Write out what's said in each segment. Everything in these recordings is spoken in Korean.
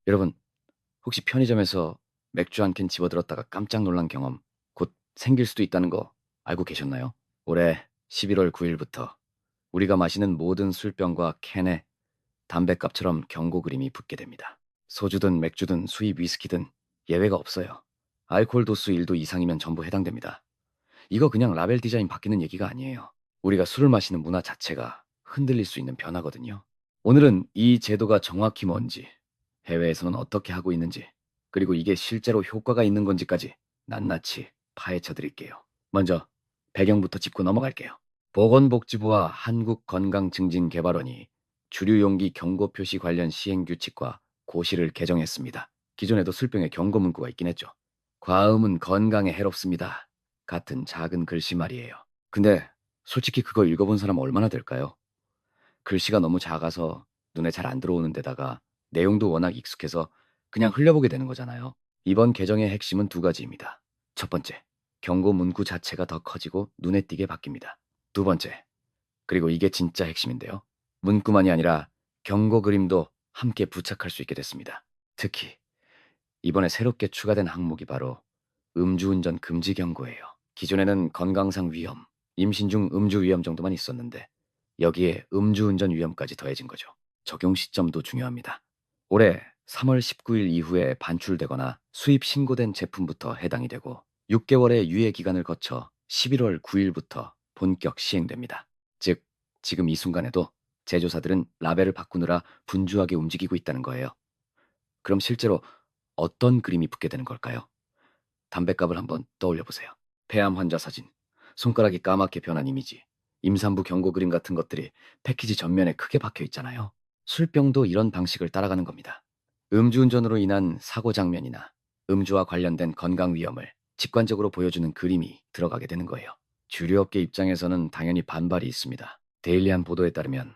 여러분, 혹시 편의점에서 맥주 한 캔 집어들었다가 깜짝 놀란 경험 곧 생길 수도 있다는 거 알고 계셨나요? 올해 11월 9일부터 우리가 마시는 모든 술병과 캔에 담뱃값처럼 경고 그림이 붙게 됩니다. 소주든 맥주든 수입 위스키든 예외가 없어요. 알코올 도수 1도 이상이면 전부 해당됩니다. 이거 그냥 라벨 디자인 바뀌는 얘기가 아니에요. 우리가 술을 마시는 문화 자체가 흔들릴 수 있는 변화거든요. 오늘은 이 제도가 정확히 뭔지, 해외에서는 어떻게 하고 있는지, 그리고 이게 실제로 효과가 있는 건지까지 낱낱이 파헤쳐 드릴게요. 먼저 배경부터 짚고 넘어갈게요. 보건복지부와 한국건강증진개발원이 주류용기 경고 표시 관련 시행규칙과 고시를 개정했습니다. 기존에도 술병에 경고 문구가 있긴 했죠. 과음은 건강에 해롭습니다. 같은 작은 글씨 말이에요. 근데 솔직히 그거 읽어본 사람 얼마나 될까요? 글씨가 너무 작아서 눈에 잘 안 들어오는 데다가 내용도 워낙 익숙해서 그냥 흘려보게 되는 거잖아요. 이번 개정의 핵심은 두 가지입니다. 첫 번째, 경고 문구 자체가 더 커지고 눈에 띄게 바뀝니다. 두 번째, 그리고 이게 진짜 핵심인데요. 문구만이 아니라 경고 그림도 함께 부착할 수 있게 됐습니다. 특히 이번에 새롭게 추가된 항목이 바로 음주운전 금지 경고예요. 기존에는 건강상 위험, 임신 중 음주 위험 정도만 있었는데 여기에 음주운전 위험까지 더해진 거죠. 적용 시점도 중요합니다. 올해 3월 19일 이후에 반출되거나 수입 신고된 제품부터 해당이 되고 6개월의 유예 기간을 거쳐 11월 9일부터 본격 시행됩니다. 즉, 지금 이 순간에도 제조사들은 라벨을 바꾸느라 분주하게 움직이고 있다는 거예요. 그럼 실제로 어떤 그림이 붙게 되는 걸까요? 담뱃값을 한번 떠올려 보세요. 폐암 환자 사진, 손가락이 까맣게 변한 이미지, 임산부 경고 그림 같은 것들이 패키지 전면에 크게 박혀 있잖아요. 술병도 이런 방식을 따라가는 겁니다. 음주운전으로 인한 사고 장면이나 음주와 관련된 건강 위험을 직관적으로 보여주는 그림이 들어가게 되는 거예요. 주류업계 입장에서는 당연히 반발이 있습니다. 데일리한 보도에 따르면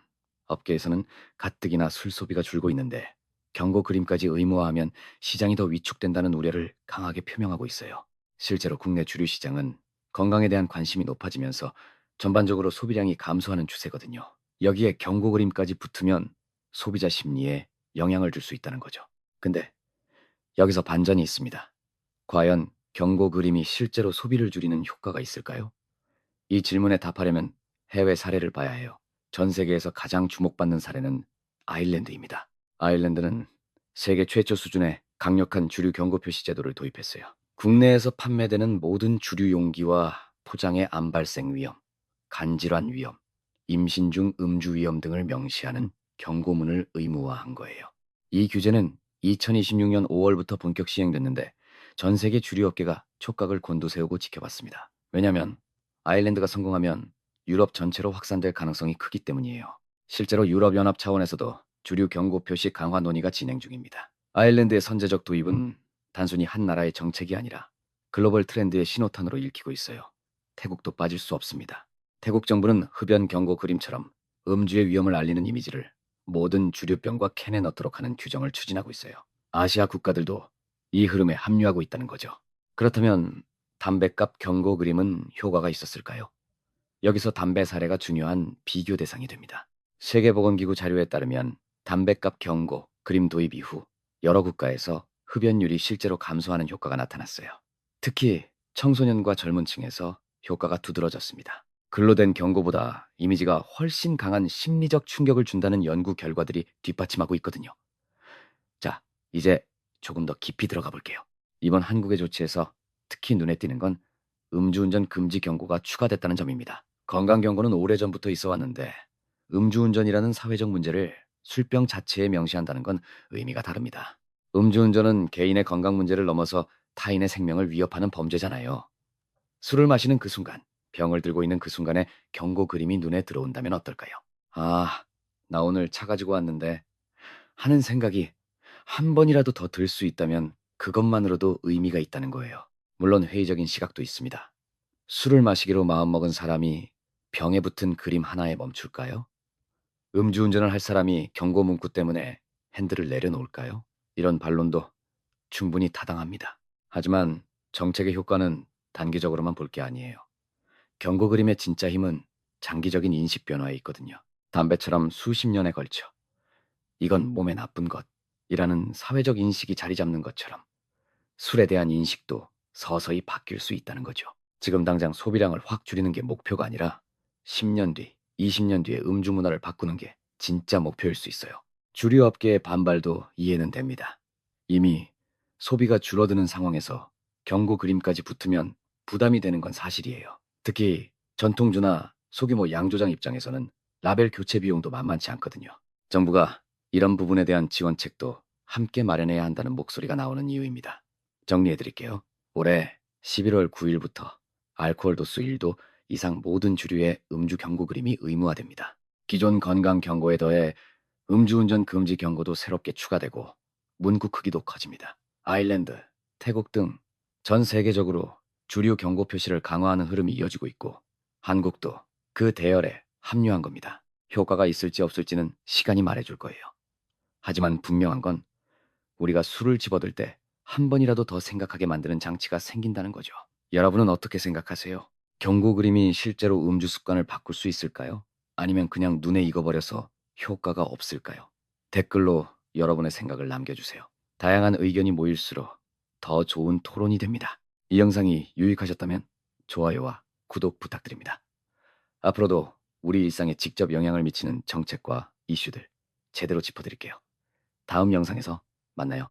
업계에서는 가뜩이나 술 소비가 줄고 있는데 경고 그림까지 의무화하면 시장이 더 위축된다는 우려를 강하게 표명하고 있어요. 실제로 국내 주류 시장은 건강에 대한 관심이 높아지면서 전반적으로 소비량이 감소하는 추세거든요. 여기에 경고 그림까지 붙으면 소비자 심리에 영향을 줄 수 있다는 거죠. 근데 여기서 반전이 있습니다. 과연 경고 그림이 실제로 소비를 줄이는 효과가 있을까요? 이 질문에 답하려면 해외 사례를 봐야 해요. 전 세계에서 가장 주목받는 사례는 아일랜드입니다. 아일랜드는 세계 최초 수준의 강력한 주류 경고 표시 제도를 도입했어요. 국내에서 판매되는 모든 주류 용기와 포장의 암 발생 위험, 간질환 위험, 임신 중 음주 위험 등을 명시하는 경고문을 의무화한 거예요. 이 규제는 2026년 5월부터 본격 시행됐는데 전 세계 주류 업계가 촉각을 곤두세우고 지켜봤습니다. 왜냐하면 아일랜드가 성공하면 유럽 전체로 확산될 가능성이 크기 때문이에요. 실제로 유럽연합 차원에서도 주류 경고 표시 강화 논의가 진행 중입니다. 아일랜드의 선제적 도입은 단순히 한 나라의 정책이 아니라 글로벌 트렌드의 신호탄으로 읽히고 있어요. 태국도 빠질 수 없습니다. 태국 정부는 흡연 경고 그림처럼 음주의 위험을 알리는 이미지를 모든 주류병과 캔에 넣도록 하는 규정을 추진하고 있어요. 아시아 국가들도 이 흐름에 합류하고 있다는 거죠. 그렇다면 담뱃값 경고 그림은 효과가 있었을까요? 여기서 담배 사례가 중요한 비교 대상이 됩니다. 세계보건기구 자료에 따르면 담뱃값 경고 그림 도입 이후 여러 국가에서 흡연율이 실제로 감소하는 효과가 나타났어요. 특히 청소년과 젊은 층에서 효과가 두드러졌습니다. 글로 된 경고보다 이미지가 훨씬 강한 심리적 충격을 준다는 연구 결과들이 뒷받침하고 있거든요. 자, 이제 조금 더 깊이 들어가 볼게요. 이번 한국의 조치에서 특히 눈에 띄는 건 음주운전 금지 경고가 추가됐다는 점입니다. 건강 경고는 오래전부터 있어 왔는데 음주운전이라는 사회적 문제를 술병 자체에 명시한다는 건 의미가 다릅니다. 음주운전은 개인의 건강 문제를 넘어서 타인의 생명을 위협하는 범죄잖아요. 술을 마시는 그 순간, 병을 들고 있는 그 순간에 경고 그림이 눈에 들어온다면 어떨까요? 아, 나 오늘 차 가지고 왔는데 하는 생각이 한 번이라도 더 들 수 있다면 그것만으로도 의미가 있다는 거예요. 물론 회의적인 시각도 있습니다. 술을 마시기로 마음먹은 사람이 병에 붙은 그림 하나에 멈출까요? 음주운전을 할 사람이 경고 문구 때문에 핸들을 내려놓을까요? 이런 반론도 충분히 타당합니다. 하지만 정책의 효과는 단기적으로만 볼 게 아니에요. 경고 그림의 진짜 힘은 장기적인 인식 변화에 있거든요. 담배처럼 수십 년에 걸쳐 이건 몸에 나쁜 것, 이라는 사회적 인식이 자리 잡는 것처럼 술에 대한 인식도 서서히 바뀔 수 있다는 거죠. 지금 당장 소비량을 확 줄이는 게 목표가 아니라 10년 뒤, 20년 뒤에 음주 문화를 바꾸는 게 진짜 목표일 수 있어요. 주류 업계의 반발도 이해는 됩니다. 이미 소비가 줄어드는 상황에서 경고 그림까지 붙으면 부담이 되는 건 사실이에요. 특히 전통주나 소규모 양조장 입장에서는 라벨 교체 비용도 만만치 않거든요. 정부가 이런 부분에 대한 지원책도 함께 마련해야 한다는 목소리가 나오는 이유입니다. 정리해 드릴게요. 올해 11월 9일부터 알코올 도수 1도 이상 모든 주류의 음주 경고 그림이 의무화됩니다. 기존 건강 경고에 더해 음주운전 금지 경고도 새롭게 추가되고 문구 크기도 커집니다. 아일랜드, 태국 등 전 세계적으로 주류 경고 표시를 강화하는 흐름이 이어지고 있고 한국도 그 대열에 합류한 겁니다. 효과가 있을지 없을지는 시간이 말해줄 거예요. 하지만 분명한 건 우리가 술을 집어들 때 한 번이라도 더 생각하게 만드는 장치가 생긴다는 거죠. 여러분은 어떻게 생각하세요? 경고 그림이 실제로 음주 습관을 바꿀 수 있을까요? 아니면 그냥 눈에 익어버려서 효과가 없을까요? 댓글로 여러분의 생각을 남겨주세요. 다양한 의견이 모일수록 더 좋은 토론이 됩니다. 이 영상이 유익하셨다면 좋아요와 구독 부탁드립니다. 앞으로도 우리 일상에 직접 영향을 미치는 정책과 이슈들 제대로 짚어드릴게요. 다음 영상에서 만나요.